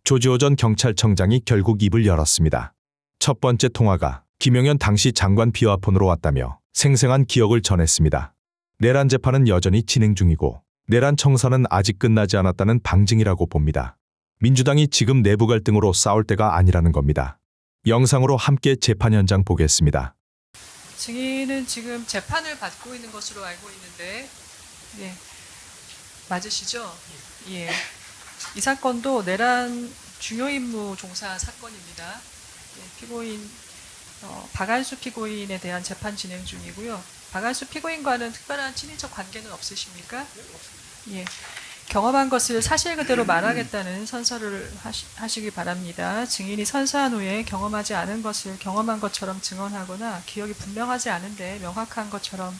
조지호 전 경찰청장이 결국 입을 열었습니다. 첫 번째 통화가 김용현 당시 장관 비화폰으로 왔다며 생생한 기억을 전했습니다. 내란 재판은 여전히 진행 중이고 내란 청산은 아직 끝나지 않았다는 방증이라고 봅니다. 민주당이 지금 내부 갈등으로 싸울 때가 아니라는 겁니다. 영상으로 함께 재판 현장 보겠습니다. 증인은 지금 재판을 받고 있는 것으로 알고 있는데, 예, 맞으시죠? 예. 이 사건도 내란 중요 임무 종사 사건입니다. 예, 피고인 박한수 피고인에 대한 재판 진행 중이고요. 박한수 피고인과는 특별한 친인척 관계는 없으십니까? 예. 경험한 것을 사실 그대로 말하겠다는 선서를 하시기 바랍니다. 증인이 선서한 후에 경험하지 않은 것을 경험한 것처럼 증언하거나 기억이 분명하지 않은데 명확한 것처럼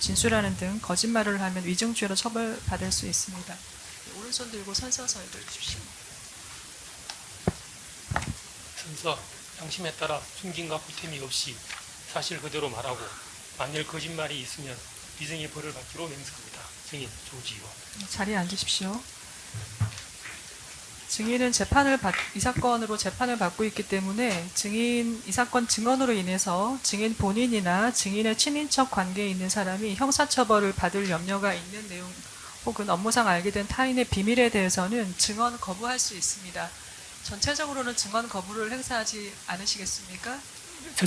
진술하는 등 거짓말을 하면 위증죄로 처벌받을 수 있습니다. 오른손 들고 선서서 읽어주십시오. 선서, 양심에 따라 숨김과 보탬이 없이 사실 그대로 말하고 만일 거짓말이 있으면 위증의 벌을 받기로 맹세합니다. 증인 조지호. 자리에 앉으십시오. 증인은 이 사건으로 재판을 받고 있기 때문에 이 사건 증언으로 인해서 증인 본인이나 증인의 친인척 관계에 있는 사람이 형사처벌을 받을 염려가 있는 내용 혹은 업무상 알게 된 타인의 비밀에 대해서는 증언 거부할 수 있습니다. 전체적으로는 증언 거부를 행사하지 않으시겠습니까?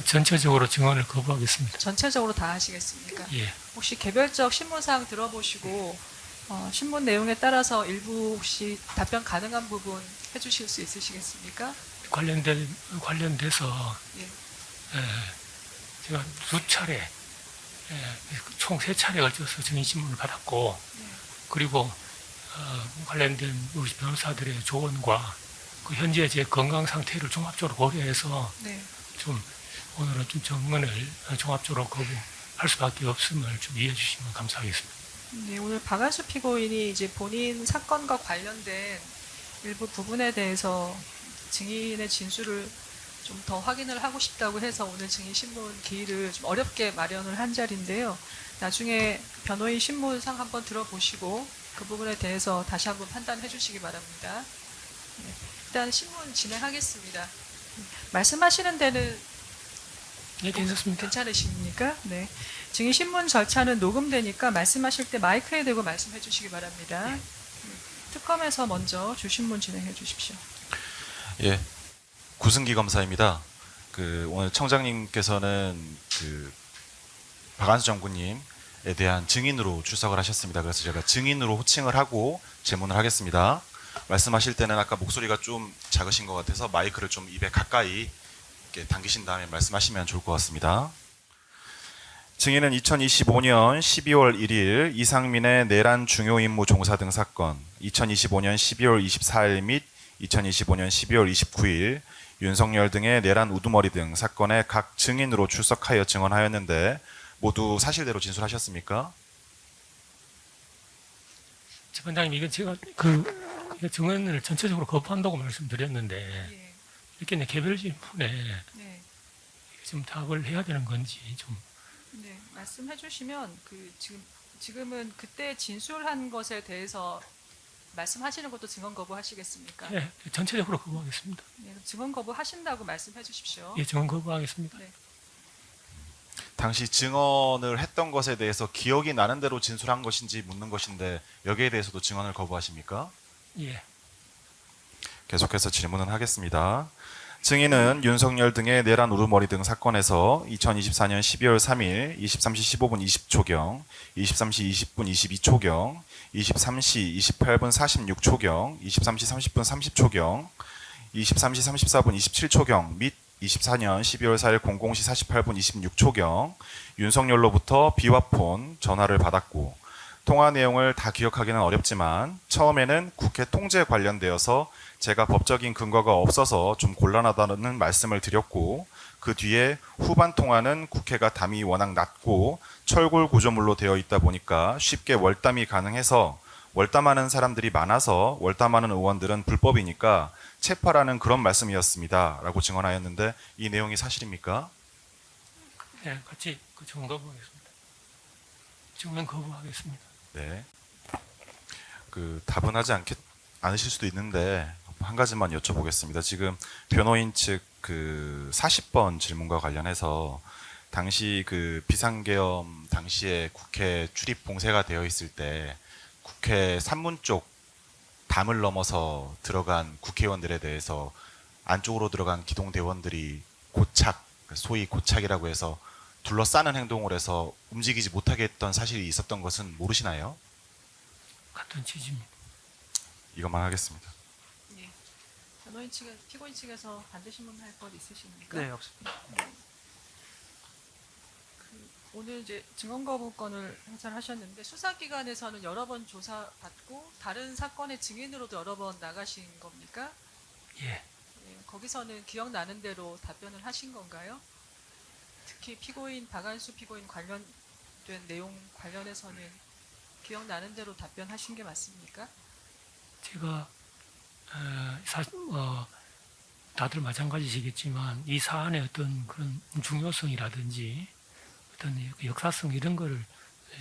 전체적으로 증언을 거부하겠습니다. 전체적으로 다 하시겠습니까? 예. 혹시 개별적 신문사항 들어보시고 신문 내용에 따라서 일부 혹시 답변 가능한 부분 해주실 수 있으시겠습니까? 관련돼서 예. 제가 두 차례, 총 세 차례 걸쳐서 증인 신문을 받았고, 그리고 관련된 우리 변호사들의 조언과 그 현재 제 건강 상태를 종합적으로 고려해서 네. 좀 오늘은 좀 증언을 종합적으로 거부할 수밖에 없음을 좀 이해해 주시면 감사하겠습니다. 네, 오늘 박한수 피고인이 이제 본인 사건과 관련된 일부 부분에 대해서 증인의 진술을 좀 더 확인을 하고 싶다고 해서 오늘 증인 신문 기일을 좀 어렵게 마련을 한 자리인데요. 나중에 변호인 신문상 한번 들어보시고 그 부분에 대해서 다시 한번 판단해 주시기 바랍니다. 네, 일단 신문 진행하겠습니다. 말씀하시는 데는 네, 괜찮습니다. 괜찮으십니까? 네. 증인 신문 절차는 녹음되니까 말씀하실 때 마이크에 대고 말씀해 주시기 바랍니다. 특검에서 먼저 주신문 진행해 주십시오. 예, 구승기 검사입니다. 오늘 청장님께서는 박한수 장군님에 대한 증인으로 출석을 하셨습니다. 그래서 제가 증인으로 호칭을 하고 질문을 하겠습니다. 말씀하실 때는 아까 목소리가 좀 작으신 것 같아서 마이크를 좀 입에 가까이 이렇게 당기신 다음에 말씀하시면 좋을 것 같습니다. 증인은 2025년 12월 1일 이상민의 내란 중요 임무 종사 등 사건, 2025년 12월 24일 및 2025년 12월 29일 윤석열 등의 내란 우두머리 등 사건에 각 증인으로 출석하여 증언하였는데 모두 사실대로 진술하셨습니까? 재판장님, 이건 제가 증언을 전체적으로 거부한다고 말씀드렸는데 예. 이렇게 개별 질문에 네. 좀 답을 해야 되는 건지 좀. 네, 말씀해 주시면 지금은 그때 진술한 것에 대해서 말씀하시는 것도 증언 거부하시겠습니까? 예, 전체적으로 거부하겠습니다. 네, 증언 거부하신다고 말씀해 주십시오. 예, 증언 거부하겠습니다. 네. 당시 증언을 했던 것에 대해서 기억이 나는 대로 진술한 것인지 묻는 것인데 여기에 대해서도 증언을 거부하십니까? 예. 계속해서 질문은 하겠습니다. 증인은 윤석열 등의 내란 우두머리 등 사건에서 2024년 12월 3일 23시 15분 20초경, 23시 20분 22초경, 23시 28분 46초경, 23시 30분 30초경, 23시 34분 27초경 및 24년 12월 4일 00시 48분 26초경 윤석열로부터 비화폰 전화를 받았고 통화 내용을 다 기억하기는 어렵지만 처음에는 국회 통제 관련되어서 제가 법적인 근거가 없어서 좀 곤란하다는 말씀을 드렸고 그 뒤에 후반 통화는 국회가 담이 워낙 낮고 철골 구조물로 되어 있다 보니까 쉽게 월담이 가능해서 월담하는 사람들이 많아서 월담하는 의원들은 불법이니까 체포라는 그런 말씀이었습니다. 라고 증언하였는데 이 내용이 사실입니까? 네, 같이 증언 거부하겠습니다. 증언 거부하겠습니다. 네. 답은 하지 않으실 수도 있는데 한 가지만 여쭤보겠습니다. 지금 변호인 측 그 40번 질문과 관련해서 당시 그 비상계엄 당시에 국회 출입 봉쇄가 되어 있을 때 국회 산문 쪽 담을 넘어서 들어간 국회의원들에 대해서 안쪽으로 들어간 기동대원들이 고착, 소위 고착이라고 해서 둘러싸는 행동을 해서 움직이지 못하게 했던 사실이 있었던 것은 모르시나요? 같은 취지입니다. 이것만 하겠습니다. 예. 변호인 측, 피고인 측에서 반드시 문할 것 있으십니까? 네, 없습니다. 오늘 이제 증언거부권을 행사하셨는데 수사기관에서는 여러 번 조사받고 다른 사건의 증인으로도 여러 번 나가신 겁니까? 예. 예, 거기서는 기억나는 대로 답변을 하신 건가요? 특히 피고인 박안수 피고인 관련된 내용 관련해서는 기억나는 대로 답변하신 게 맞습니까? 제가 다들 마찬가지시겠지만 이 사안의 어떤 그런 중요성이라든지 어떤 역사성 이런 거를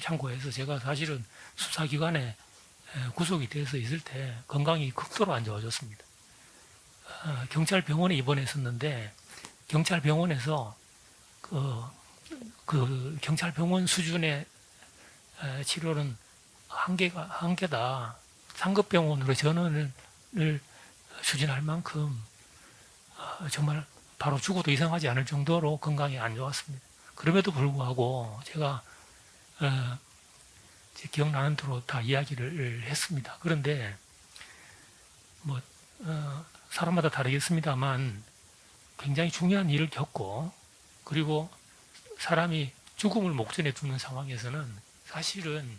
참고해서 제가 사실은 수사기관에 구속이 돼서 있을 때 건강이 극도로 안 좋아졌습니다. 경찰병원에 입원했었는데 경찰병원에서 그 경찰병원 수준의 치료는 한계다. 상급병원으로 전원을 추진할 만큼 정말 바로 죽어도 이상하지 않을 정도로 건강이 안 좋았습니다. 그럼에도 불구하고 제가 제 기억나는 대로 다 이야기를 했습니다. 그런데 뭐 사람마다 다르겠습니다만 굉장히 중요한 일을 겪고 그리고 사람이 죽음을 목전에 두는 상황에서는 사실은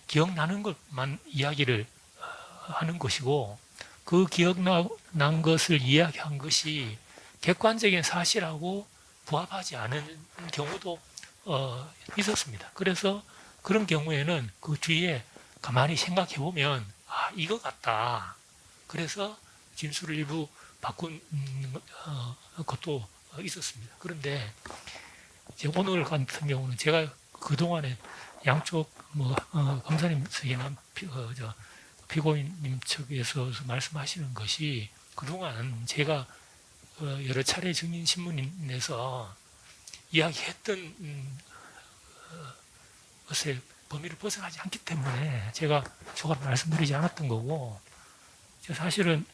기억나는 것만 이야기를 하는 것이고 그 기억난 것을 이야기한 것이 객관적인 사실하고 부합하지 않은 경우도 있었습니다. 그래서 그런 경우에는 그 뒤에 가만히 생각해 보면 이거 같다. 그래서 진술을 일부 바꾼 것도 있었습니다. 그런데 이제 오늘 같은 경우는 제가 그동안에 양쪽 검사님 측이나 피고인님 측에서 말씀하시는 것이 그동안 제가 여러 차례 증인 신문에서 이야기했던 것의 범위를 벗어나지 않기 때문에 제가 추가로 말씀드리지 않았던 거고 사실은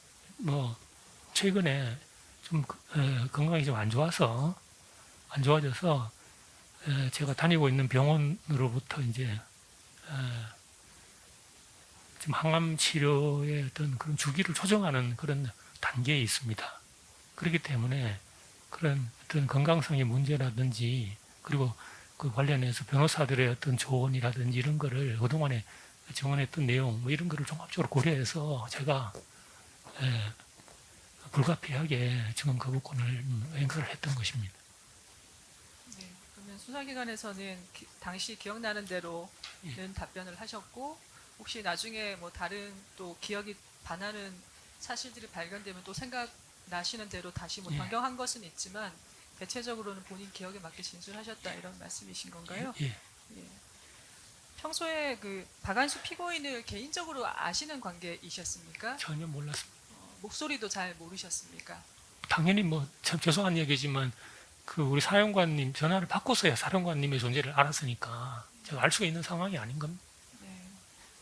최근에 좀 건강이 좀 안 좋아져서 제가 다니고 있는 병원으로부터 이제 지금 항암 치료의 어떤 그런 주기를 조정하는 그런 단계에 있습니다. 그렇기 때문에 그런 어떤 건강성의 문제라든지 그리고 그 관련해서 변호사들의 어떤 조언이라든지 이런 거를 그동안에 증언했던 내용 이런 거를 종합적으로 고려해서 제가 불가피하게 증언 거부권을 행사를 했던 것입니다. 네, 그러면 수사기관에서는 당시 기억나는 대로는 답변을 하셨고 혹시 나중에 뭐 다른 또 기억이 반하는 사실들이 발견되면 또 생각나시는 대로 다시 뭐 예. 변경한 것은 있지만 대체적으로는 본인 기억에 맞게 진술하셨다 이런 말씀이신 건가요? 예. 예. 평소에 그 박안수 피고인을 개인적으로 아시는 관계이셨습니까? 전혀 몰랐습니다. 목소리도 잘 모르셨습니까? 당연히 참 죄송한 얘기지만 그 우리 사령관님 전화를 받고서야 사령관님의 존재를 알았으니까 제가 알 수 있는 상황이 아닌 겁니다. 네.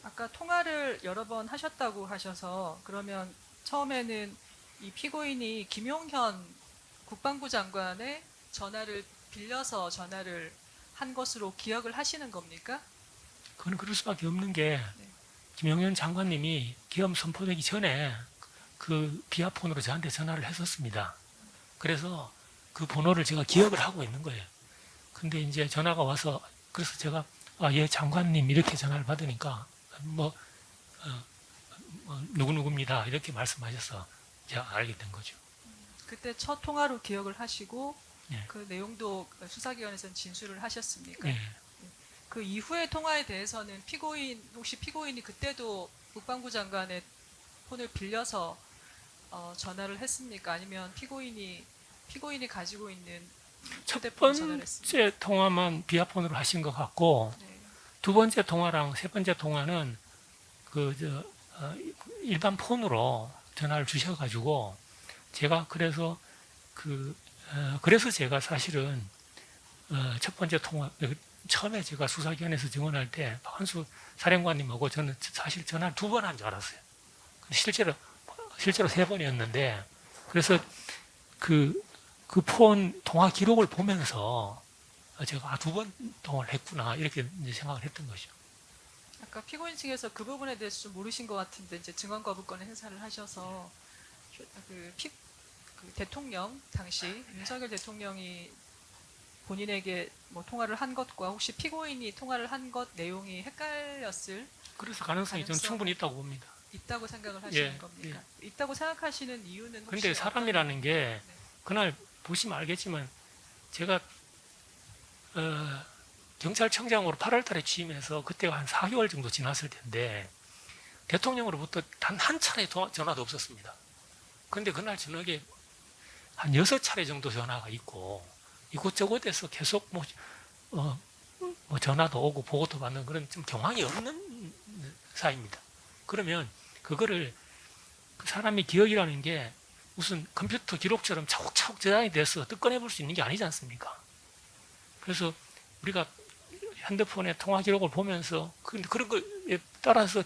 아까 통화를 여러 번 하셨다고 하셔서 그러면 처음에는 이 피고인이 김용현 국방부 장관의 전화를 빌려서 전화를 한 것으로 기억을 하시는 겁니까? 그건 그럴 수밖에 없는 게 네. 김용현 장관님이 계엄 선포되기 전에 그 비아폰으로 저한테 전화를 했었습니다. 그래서 그 번호를 제가 기억을 하고 있는 거예요. 근데 이제 전화가 와서 그래서 제가 예 장관님 이렇게 전화를 받으니까 누구누구입니다 이렇게 말씀하셔서 제가 알게 된 거죠. 그때 첫 통화로 기억을 하시고 네. 그 내용도 수사기관에서는 진술을 하셨습니까? 네. 그 이후의 통화에 대해서는 혹시 피고인이 그때도 국방부 장관의 폰을 빌려서 전화를 했습니까? 아니면 피고인이 가지고 있는 첫 휴대폰 전화를 했습니까? 번째 통화만 비아폰으로 하신 것 같고 네. 두 번째 통화랑 세 번째 통화는 일반 폰으로 전화를 주셔가지고 제가 그래서 제가 사실은 첫 번째 통화 처음에 제가 수사기관에서 증언할 때 박한수 사령관님하고 저는 사실 전화를 2번 한 줄 알았어요. 실제로 3번이었는데 그래서 그 폰 통화 기록을 보면서 제가 2번 통화를 했구나 이렇게 이제 생각을 했던 거죠. 아까 피고인 측에서 그 부분에 대해서 좀 모르신 것 같은데 이제 증언 거부권을 행사를 하셔서 그 대통령 당시 윤석열 대통령이 본인에게 뭐 통화를 한 것과 혹시 피고인이 통화를 한 것 내용이 헷갈렸을 그래서 가능성이 저는 충분히 있다고 봅니다. 있다고 생각을 하시는 예, 겁니까? 있다고 생각하시는 이유는 혹시 근데 사람이라는 게 네. 그날 보시면 알겠지만 제가 경찰청장으로 8월 달에 취임해서 그때가 한 4개월 정도 지났을 텐데 대통령으로부터 단 한 차례 전화도 없었습니다. 그런데 그날 저녁에 한 6차례 정도 전화가 있고 이곳저곳에서 계속 뭐 전화도 오고 보고도 받는 그런 좀 경황이 없는 사이입니다. 그러면 그거를 그 사람의 기억이라는 게 무슨 컴퓨터 기록처럼 차곡차곡 저장이 돼서 뜯어내 볼 수 있는 게 아니지 않습니까? 그래서 우리가 핸드폰의 통화 기록을 보면서 그런 거에 따라서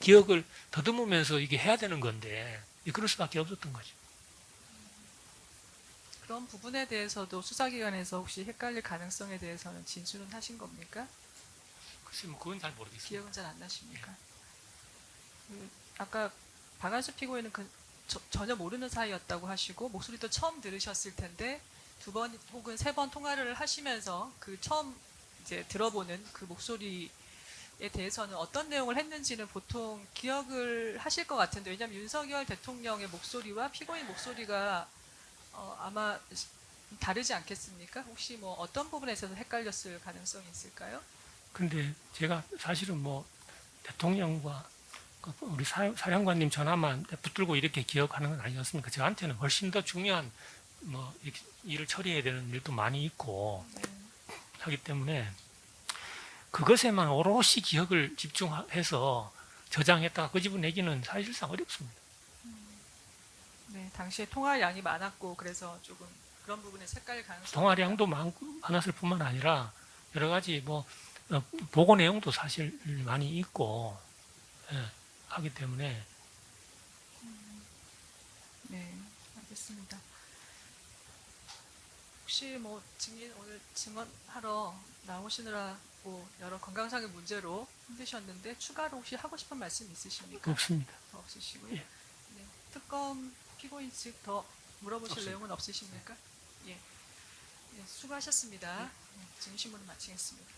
기억을 더듬으면서 이게 해야 되는 건데 그럴 수밖에 없었던 거죠. 그런 부분에 대해서도 수사기관에서 혹시 헷갈릴 가능성에 대해서는 진술은 하신 겁니까? 글쎄 뭐 그건 잘 모르겠습니다. 기억은 잘 안 나십니까? 아까 박한수 피고인은 전혀 모르는 사이였다고 하시고 목소리도 처음 들으셨을 텐데 2번 혹은 3번 통화를 하시면서 그 처음 이제 들어보는 그 목소리에 대해서는 어떤 내용을 했는지는 보통 기억을 하실 것 같은데 왜냐하면 윤석열 대통령의 목소리와 피고인 목소리가 아마 다르지 않겠습니까? 혹시 뭐 어떤 부분에 있어서 헷갈렸을 가능성이 있을까요? 근데 제가 사실은 뭐 대통령과 우리 사령관님 전화만 붙들고 이렇게 기억하는 건 아니었습니까? 저한테는 훨씬 더 중요한 뭐 이렇게 일을 처리해야 되는 일도 많이 있고 하기 때문에 그것에만 오롯이 기억을 집중해서 저장했다가 끄집어내기는 사실상 어렵습니다. 네, 당시에 통화량이 많았고 그래서 조금 그런 부분에 헷갈릴 가능성이 통화량도 많았을 뿐만 아니라 여러 가지 뭐 보고 내용도 사실 많이 있고 하기 때문에 네, 알겠습니다. 혹시 뭐 증인 오늘 증언하러 나오시느라고 여러 건강상의 문제로 힘드셨는데 추가로 혹시 하고 싶은 말씀 있으십니까? 없습니다. 더 없으시고요. 예. 네, 특검 피고인 측 더 물어보실 없습니다. 내용은 없으십니까? 예. 예, 수고하셨습니다. 네, 증인신문을 마치겠습니다.